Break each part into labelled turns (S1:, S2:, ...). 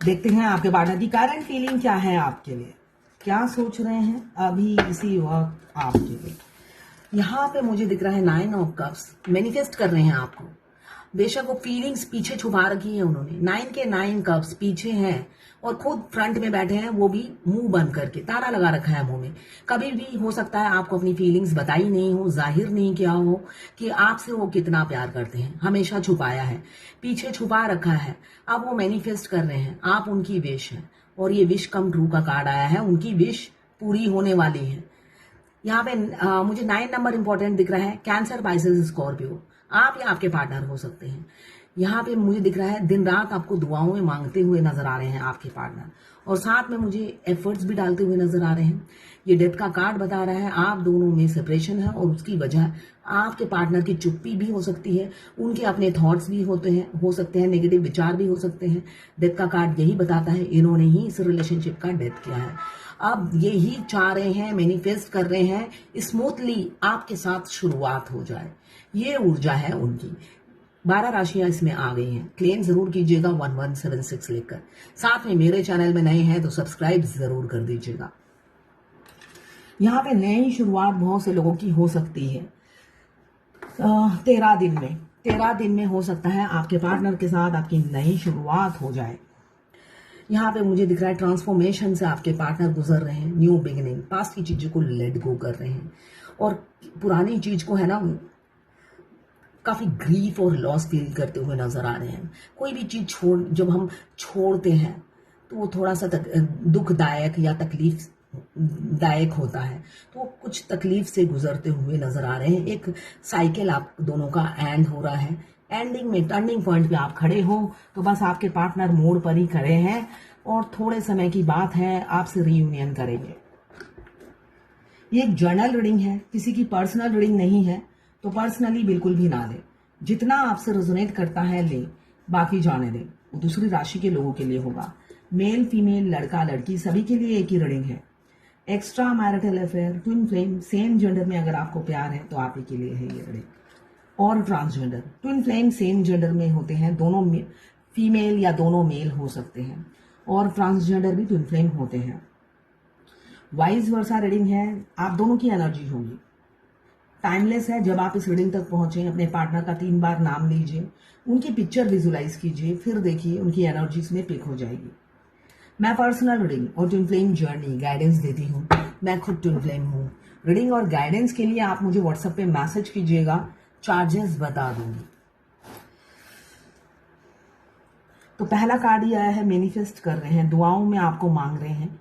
S1: देखते हैं आपके पार्टनर की करंट फीलिंग क्या है आपके लिए, क्या सोच रहे हैं अभी इसी वक्त आपके लिए। यहाँ पे मुझे दिख रहा है 9 ऑफ कप्स, मैनिफेस्ट कर रहे हैं आपको। बेशक वो फीलिंग्स पीछे छुपा रखी है उन्होंने। 9 के 9 कप्स पीछे हैं और खुद फ्रंट में बैठे हैं, वो भी मुंह बंद करके, ताला लगा रखा है मुंह में। कभी भी हो सकता है आपको अपनी फीलिंग्स बताई नहीं हो, जाहिर नहीं किया हो कि आपसे वो कितना प्यार करते हैं, हमेशा छुपाया है, पीछे छुपा रखा है। अब वो मैनिफेस्ट कर रहे हैं, आप उनकी विश हैं और ये विश कम ट्रू का कार्ड आया है, उनकी विश पूरी होने वाली है। यहाँ पे मुझे 9 नंबर इंपॉर्टेंट दिख रहा है, कैंसर, पाइसेस, स्कॉर्पियो। आप या आपके पार्टनर हो सकते हैं। यहाँ पे मुझे दिख रहा है दिन रात आपको दुआओं में मांगते हुए नजर आ रहे हैं आपके पार्टनर, और साथ में मुझे एफर्ट्स भी डालते हुए नजर आ रहे हैं। ये डेथ का कार्ड बता रहा है आप दोनों में सेपरेशन है और उसकी वजह आपके पार्टनर की चुप्पी भी हो सकती है, उनके अपने थॉट्स भी हो सकते हैं, नेगेटिव विचार भी हो सकते हैं। डेथ का कार्ड यही बताता है इन्होंने ही इस रिलेशनशिप का डेथ किया है। अब यही चाह रहे हैं, मैनिफेस्ट कर रहे हैं स्मूथली आपके साथ शुरुआत हो जाए। ये ऊर्जा है उनकी। 12 राशियां इसमें आ गई हैं। क्लेम जरूर कीजिएगा 1176 लेकर। साथ में मेरे चैनल में नए हैं तो सब्सक्राइब जरूर कर दीजिएगा। यहाँ पे नई शुरुआत बहुत से लोगों की हो सकती है 13 दिन में हो सकता है आपके पार्टनर के साथ आपकी नई शुरुआत हो जाए। यहाँ पे मुझे दिख रहा है ट्रांसफॉर्मेशन से आपके पार्टनर गुजर रहे हैं, न्यू बिगिनिंग, पास्ट की चीजों को लेट गो कर रहे हैं और पुरानी चीज को है ना काफी ग्रीफ और लॉस फील करते हुए नजर आ रहे हैं। कोई भी चीज जब हम छोड़ते हैं तो वो थोड़ा सा दुखदायक या तकलीफ दायक होता है, तो वो कुछ तकलीफ से गुजरते हुए नजर आ रहे हैं। एक साइकिल आप दोनों का एंड हो रहा है, एंडिंग में टर्निंग पॉइंट पे आप खड़े हो, तो बस आपके पार्टनर मोड़ पर ही खड़े हैं और थोड़े समय की बात है आपसे रीयूनियन करेंगे। ये एक जर्नल रीडिंग है, किसी की पर्सनल रीडिंग नहीं है, तो पर्सनली बिल्कुल भी ना ले। जितना आपसे रेजोनेट करता है ले, बाकी जाने दे। वो दूसरी राशि के लोगों के लिए होगा। मेल, फीमेल, लड़का, लड़की सभी के लिए एक ही रीडिंग है। Extra marital affair, twin flame, same gender में अगर आपको प्यार है तो आप ही के लिए है ये रीडिंग। और transgender, twin flame same gender में होते हैं, दोनों फीमेल या दोनों मेल हो सकते हैं, और ट्रांसजेंडर भी ट्विन फ्लेम होते हैं। वाइस वर्सा रीडिंग है, आप दोनों की एनर्जी होगी। टाइमलेस है। जब आप इस रीडिंग तक पहुंचे अपने पार्टनर का 3 बार नाम लीजिए, उनकी पिक्चर विजुलाइज कीजिए, फिर देखिए उनकी एनर्जीज में पिक हो जाएगी। मैं पर्सनल रीडिंग और ट्विन फ्लेम जर्नी गाइडेंस देती हूँ। मैं खुद ट्विन फ्लेम हूँ। रीडिंग और गाइडेंस के लिए आप मुझे व्हाट्सएप पे मैसेज कीजिएगा, चार्जेस बता दूंगी। तो पहला कार्ड ये आया है, मैनिफेस्ट कर रहे हैं, दुआओं में आपको मांग रहे हैं,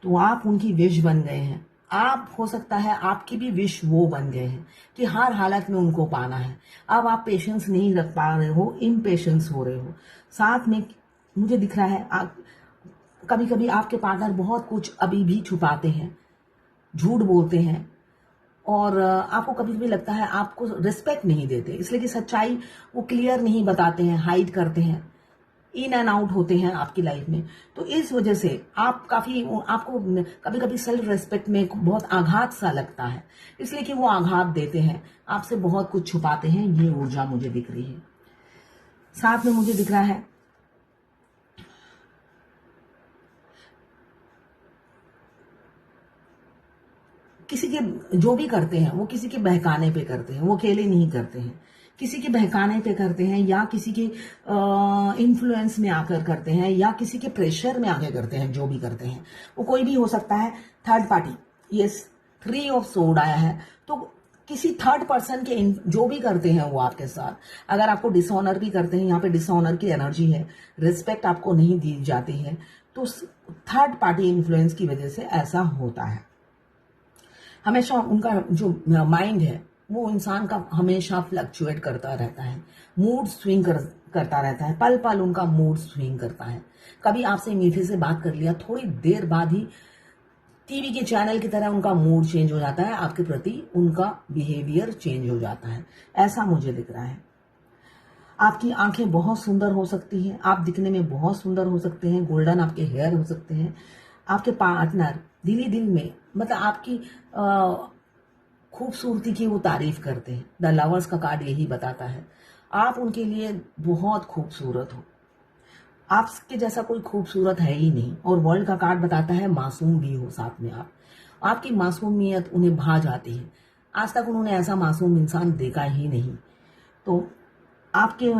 S1: तो आप उनकी विश बन गए हैं। आप हो सकता है आपकी भी विश वो बन गए हैं कि हर हालत में उनको पाना है। अब आप पेशेंस नहीं रख पा रहे हो, इम्पेशेंस हो रहे हो। साथ में मुझे दिख रहा है आप कभी कभी आपके पार्टनर बहुत कुछ अभी भी छुपाते हैं, झूठ बोलते हैं, और आपको कभी कभी लगता है आपको रिस्पेक्ट नहीं देते, इसलिए कि सच्चाई वो क्लियर नहीं बताते हैं, हाइड करते हैं, इन एंड आउट होते हैं आपकी लाइफ में। तो इस वजह से आपको कभी कभी सेल्फ रेस्पेक्ट में बहुत आघात सा लगता है, इसलिए कि वो आघात देते हैं, आपसे बहुत कुछ छुपाते हैं। ये ऊर्जा मुझे दिख रही है। साथ में मुझे दिख रहा है किसी के जो भी करते हैं वो किसी के बहकाने पे करते हैं, वो अकेले नहीं करते हैं, किसी के बहकाने पे करते हैं, या किसी के इन्फ्लुएंस में आकर करते हैं, या किसी के प्रेशर में आकर करते हैं। जो भी करते हैं वो कोई भी हो सकता है, थर्ड पार्टी। ये 3 ऑफ सोर्ड आया है, तो किसी थर्ड पर्सन के जो भी करते हैं वो आपके साथ, अगर आपको डिसऑनर भी करते हैं, यहाँ पे डिसऑनर की एनर्जी है, रिस्पेक्ट आपको नहीं दी जाती है, तो थर्ड पार्टी इन्फ्लुएंस की वजह से ऐसा होता है। हमेशा उनका जो माइंड है वो इंसान का हमेशा फ्लक्चुएट करता रहता है, मूड स्विंग करता रहता है, पल पल उनका मूड स्विंग करता है। कभी आपसे मीठे से बात कर लिया, थोड़ी देर बाद ही टीवी के चैनल की तरह उनका मूड चेंज हो जाता है, आपके प्रति उनका बिहेवियर चेंज हो जाता है। ऐसा मुझे दिख रहा है। आपकी आंखें बहुत सुंदर हो सकती हैं, आप दिखने में बहुत सुंदर हो सकते हैं, गोल्डन आपके हेयर हो सकते हैं। आपके पार्टनर दिली दिल में मतलब आपकी खूबसूरती की वो तारीफ करते हैं। द लवर्स का कार्ड यही बताता है, आप उनके लिए बहुत खूबसूरत हो। आपके जैसा कोई खूबसूरत है ही नहीं। और वर्ल्ड का कार्ड बताता है मासूम भी हो साथ में आप। आपकी मासूमियत उन्हें भा जाती है। आज तक उन्होंने ऐसा मासूम इंसान देखा ही नहीं। तो आपके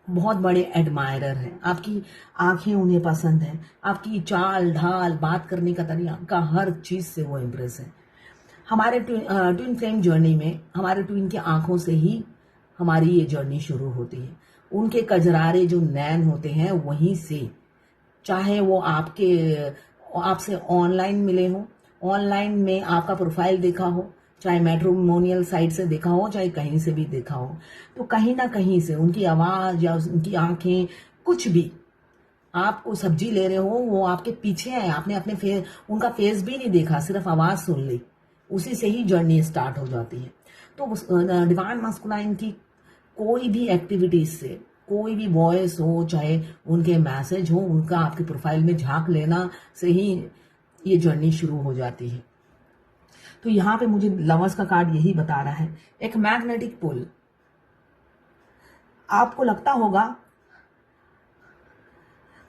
S1: बहुत बड़े एडमायरर हैं। आपकी आंखें उन्हें पसंद हैं। आपकी चाल ढाल, बात करने का तरीका, हर चीज़ से वो इम्प्रेस है। हमारे ट्विन फ्लेम जर्नी में हमारे ट्विन की आंखों से ही हमारी ये जर्नी शुरू होती है। उनके कजरारे जो नैन होते हैं वहीं से, चाहे वो आपसे ऑनलाइन मिले हो, ऑनलाइन में आपका प्रोफाइल देखा हो, चाहे मैट्रिमोनियल साइट से देखा हो, चाहे कहीं से भी देखा हो, तो कहीं ना कहीं से उनकी आवाज या उनकी आंखें, कुछ भी, आप वो सब्जी ले रहे हो वो आपके पीछे है, आपने उनका फेस भी नहीं देखा, सिर्फ आवाज सुन ली, उसी से ही जर्नी स्टार्ट हो जाती है। तो डिवाइन मास्कुलाइन की कोई भी एक्टिविटीज से, कोई भी वॉइस हो, चाहे उनके मैसेज हो, उनका आपके प्रोफाइल में झांक लेना से ही ये जर्नी शुरू हो जाती है। तो यहाँ पे मुझे लवर्स का कार्ड यही बता रहा है, एक मैग्नेटिक पुल। आपको लगता होगा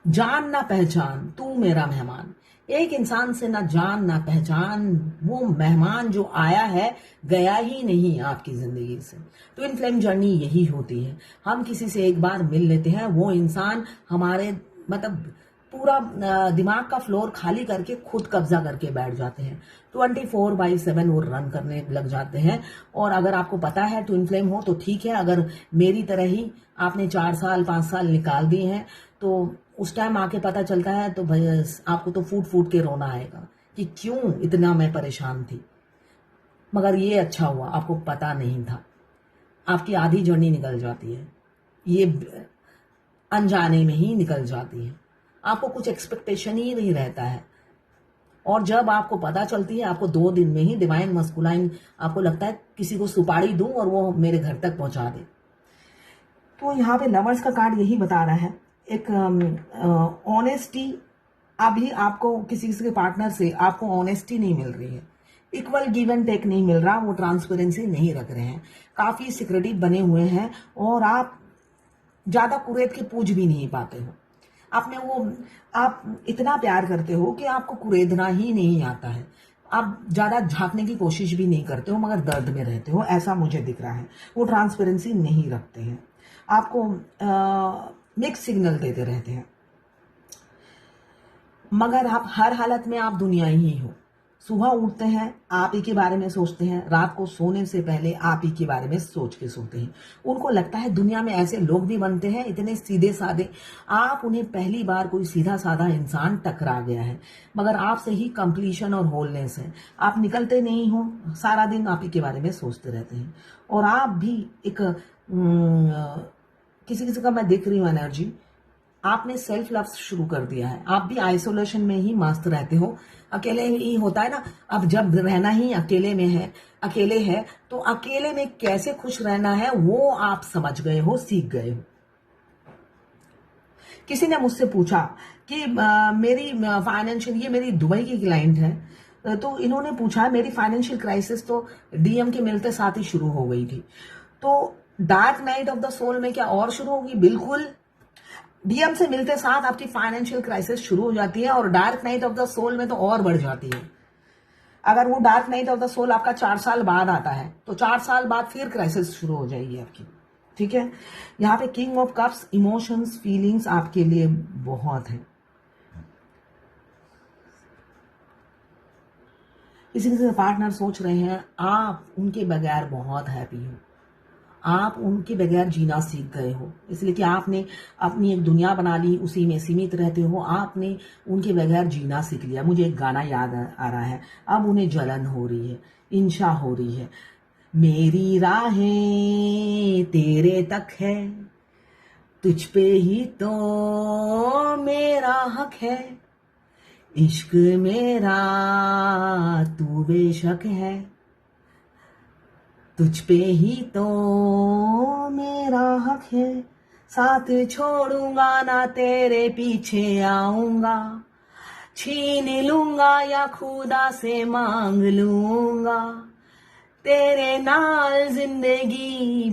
S1: जान ना पहचान तू मेरा मेहमान, एक इंसान से ना जान ना पहचान, वो मेहमान जो आया है गया ही नहीं आपकी जिंदगी से। ट्विन फ्लेम जर्नी यही होती है। हम किसी से एक बार मिल लेते हैं, वो इंसान हमारे मतलब पूरा दिमाग का फ्लोर खाली करके खुद कब्जा करके बैठ जाते हैं। 24/7 वो रन करने लग जाते हैं। और अगर आपको पता है ट्विन फ्लेम हो तो ठीक है, अगर मेरी तरह ही आपने 4 साल 5 साल निकाल दिए हैं तो उस टाइम आके पता चलता है तो भाई आपको तो फूट फूट के रोना आएगा कि क्यों इतना मैं परेशान थी। मगर ये अच्छा हुआ, आपको पता नहीं था। आपकी आधी जर्नी निकल जाती है, ये अनजाने में ही निकल जाती है। आपको कुछ एक्सपेक्टेशन ही नहीं रहता है। और जब आपको पता चलती है, आपको 2 दिन में ही डिवाइन मस्कुलाइन, आपको लगता है किसी को सुपारी दूं और वो मेरे घर तक पहुंचा दे। तो यहाँ पे लवर्स का कार्ड यही बता रहा है, एक ऑनेस्टी। अभी आपको किसी के पार्टनर से आपको ऑनेस्टी नहीं मिल रही है, इक्वल गिव एंड टेक नहीं मिल रहा, वो ट्रांसपेरेंसी नहीं रख रहे हैं, काफी सिक्रेटिव बने हुए हैं और आप ज्यादा कुरेद के पूछ भी नहीं पाते हो। आप इतना प्यार करते हो कि आपको कुरेदना ही नहीं आता है। आप ज्यादा झांकने की कोशिश भी नहीं करते हो, मगर दर्द में रहते हो, ऐसा मुझे दिख रहा है। वो ट्रांसपेरेंसी नहीं रखते हैं, आपको मिक्स सिग्नल देते रहते हैं। मगर आप हर हालत में आप दुनिया ही हो। सुबह उठते हैं आप ही के बारे में सोचते हैं, रात को सोने से पहले आप ही के बारे में सोच के सोते हैं। उनको लगता है दुनिया में ऐसे लोग भी बनते हैं इतने सीधे साधे। आप उन्हें पहली बार कोई सीधा साधा इंसान टकरा गया है, मगर आपसे ही कंप्लीशन और होलनेस है। आप निकलते नहीं हो, सारा दिन आप ही के बारे में सोचते रहते हैं। और आप भी एक किसी किसी का मैं देख रही हूँ एनर्जी, आपने सेल्फ लव शुरू कर दिया है। आप भी आइसोलेशन में ही मस्त रहते हो, अकेले ही होता है ना। अब जब रहना ही अकेले में है, अकेले है, तो अकेले में कैसे खुश रहना है वो आप समझ गए हो, सीख गए हो। किसी ने मुझसे पूछा कि मेरी फाइनेंशियल, ये मेरी दुबई की क्लाइंट है, तो इन्होंने पूछा मेरी फाइनेंशियल क्राइसिस तो डीएम के मिलते साथ ही शुरू हो गई थी, तो dark night of the soul में क्या और शुरू होगी? बिल्कुल। डीएम से मिलते साथ आपकी फाइनेंशियल क्राइसिस शुरू हो जाती है और dark night of the soul में तो और बढ़ जाती है। अगर वो dark night of the soul आपका 4 साल बाद आता है तो 4 साल बाद फिर क्राइसिस शुरू हो जाएगी आपकी। ठीक है, यहाँ पे king of cups, emotions, feelings आपके लिए बहुत है। किसी किसी पार्टनर सोच रहे हैं आप उनके बगैर बहुत हैप्पी हो, आप उनके बगैर जीना सीख गए हो, इसलिए कि आपने अपनी एक दुनिया बना ली, उसी में सीमित रहते हो, आपने उनके बगैर जीना सीख लिया। मुझे एक गाना याद आ रहा है, अब उन्हें जलन हो रही है, इंशा हो रही है, मेरी राहें तेरे तक है, तुझ पे ही तो मेरा हक है, इश्क मेरा तू बेशक है, तुझ पे ही तो मेरा हक है, साथ छोड़ूंगा ना तेरे पीछे आऊंगा, छीन लूंगा या खुदा से मांग लूंगा, तेरे नाल जिंदगी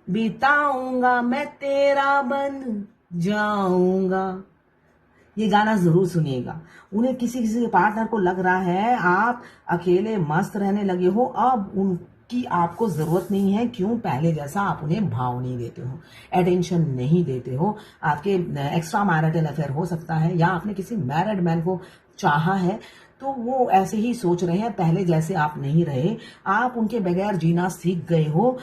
S1: बिताऊंगा, मैं तेरा बन जाऊंगा। ये गाना जरूर सुनिएगा। उन्हें किसी किसी के पार्टनर को लग रहा है आप अकेले मस्त रहने लगे हो, अब उनकी आपको जरूरत नहीं है। क्यों? पहले जैसा आप उन्हें भाव नहीं देते हो, अटेंशन नहीं देते हो। आपके एक्स्ट्रा मैरिटल अफेयर हो सकता है, या आपने किसी मैरिड मैन को चाहा है तो वो ऐसे ही सोच रहे हैं, पहले जैसे आप नहीं रहे, आप उनके बगैर जीना सीख गए हो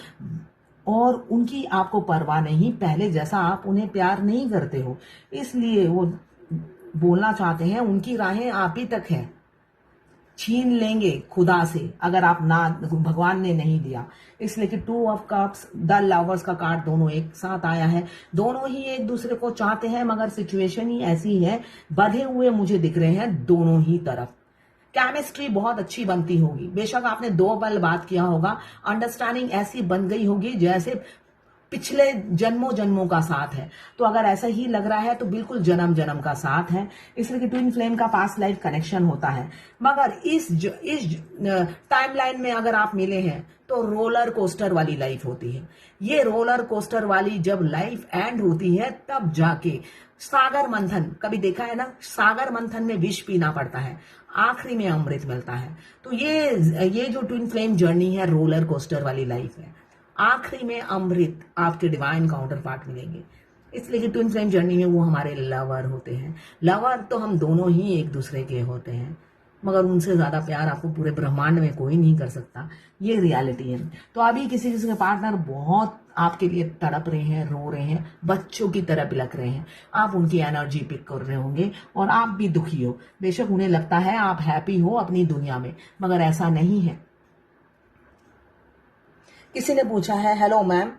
S1: और उनकी आपको परवाह नहीं, पहले जैसा आप उन्हें प्यार नहीं करते हो। इसलिए वो बोलना चाहते हैं उनकी राहें आप ही तक हैं, छीन लेंगे खुदा से अगर आप ना, भगवान ने नहीं दिया। इसलिए कि 2 ऑफ कप्स, द लवर्स का कार्ड दोनों एक साथ आया है। दोनों ही एक दूसरे को चाहते हैं, मगर सिचुएशन ही ऐसी है, बंधे हुए मुझे दिख रहे हैं दोनों ही तरफ। केमिस्ट्री बहुत अच्छी बनती होगी, बेशक आपने 2 पल बात किया होगा, अंडरस्टैंडिंग ऐसी बन गई होगी जैसे पिछले जन्मों जन्मों का साथ है। तो अगर ऐसा ही लग रहा है तो बिल्कुल जन्म जन्म का साथ है। इसलिए कि ट्विन फ्लेम का पास्ट लाइफ कनेक्शन होता है। मगर इस टाइमलाइन में अगर आप मिले हैं तो रोलर कोस्टर वाली लाइफ होती है। ये रोलर कोस्टर वाली जब लाइफ एंड होती है तब जाके सागर मंथन, कभी देखा है ना, सागर मंथन में विष पीना पड़ता है, आखिरी में अमृत मिलता है। तो ये जो ट्विन फ्लेम जर्नी है रोलर कोस्टर वाली लाइफ है, आखिरी में अमृत आपके डिवाइन काउंटर पार्ट मिलेंगे। इसलिए कि ट्विन फ्लेम जर्नी में वो हमारे लवर होते हैं। लवर तो हम दोनों ही एक दूसरे के होते हैं, मगर उनसे ज्यादा प्यार आपको पूरे ब्रह्मांड में कोई नहीं कर सकता। ये रियलिटी है। तो अभी किसी किसी के पार्टनर बहुत आपके लिए तड़प रहे हैं, रो रहे हैं, बच्चों की तरह बिलक रहे हैं। आप उनकी एनर्जी पिक कर रहे होंगे और आप भी दुखी हो। बेशक उन्हें लगता है आप हैप्पी हो अपनी दुनिया में, मगर ऐसा नहीं है। किसी ने पूछा है, हेलो मैम,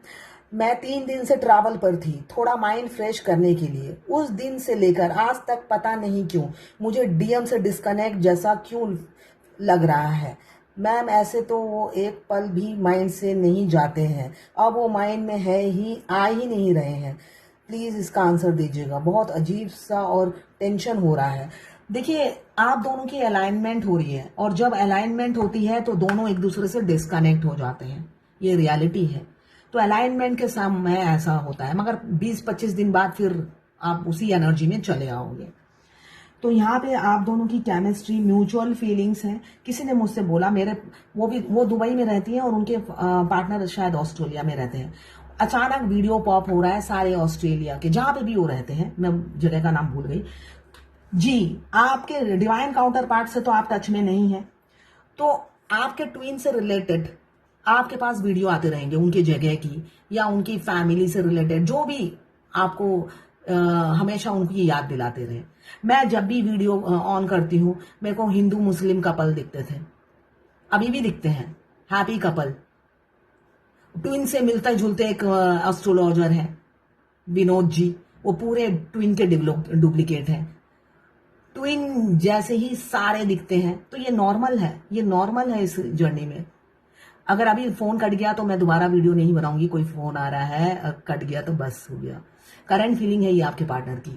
S1: मैं 3 दिन से ट्रैवल पर थी थोड़ा माइंड फ्रेश करने के लिए। उस दिन से लेकर आज तक पता नहीं क्यों मुझे डीएम से डिस्कनेक्ट जैसा क्यों लग रहा है। मैम ऐसे तो वो एक पल भी माइंड से नहीं जाते हैं, अब वो माइंड में है ही, आ ही नहीं रहे हैं। प्लीज इसका आंसर दीजिएगा, बहुत अजीब सा और टेंशन हो रहा है। देखिए, आप दोनों की अलाइनमेंट हो रही है और जब अलाइनमेंट होती है तो दोनों एक दूसरे से डिस्कनेक्ट हो जाते हैं, ये रियलिटी है। तो अलाइनमेंट के समय ऐसा होता है, मगर 20-25 दिन बाद फिर आप उसी एनर्जी में चले आओगे। तो यहाँ पे आप दोनों की केमिस्ट्री, म्यूचुअल फीलिंग्स हैं। किसी ने मुझसे बोला, मेरे वो दुबई में रहती हैं और उनके पार्टनर शायद ऑस्ट्रेलिया में रहते हैं। अचानक वीडियो पॉप हो रहा है सारे ऑस्ट्रेलिया के, जहां पे भी वो रहते हैं, मैं जगह का नाम भूल गई जी। आपके डिवाइन काउंटर पार्ट से तो आप टच में नहीं है, तो आपके ट्विन से रिलेटेड आपके पास वीडियो आते रहेंगे उनकी जगह की, या उनकी फैमिली से रिलेटेड, जो भी आपको हमेशा उनकी याद दिलाते रहे। मैं जब भी वीडियो ऑन करती हूँ मेरे को हिंदू मुस्लिम कपल दिखते थे, अभी भी दिखते हैं, हैप्पी कपल। ट्विन से मिलते जुलते एक एस्ट्रोलॉजर है विनोद जी, वो पूरे ट्विन के डुप्लीकेट हैं। ट्विन जैसे ही सारे दिखते हैं, तो ये नॉर्मल है, ये नॉर्मल है इस जर्नी में। अगर अभी फोन कट गया तो मैं दोबारा वीडियो नहीं बनाऊंगी, कोई फोन आ रहा है, कट गया तो बस हो गया। करंट फीलिंग है ये आपके पार्टनर की।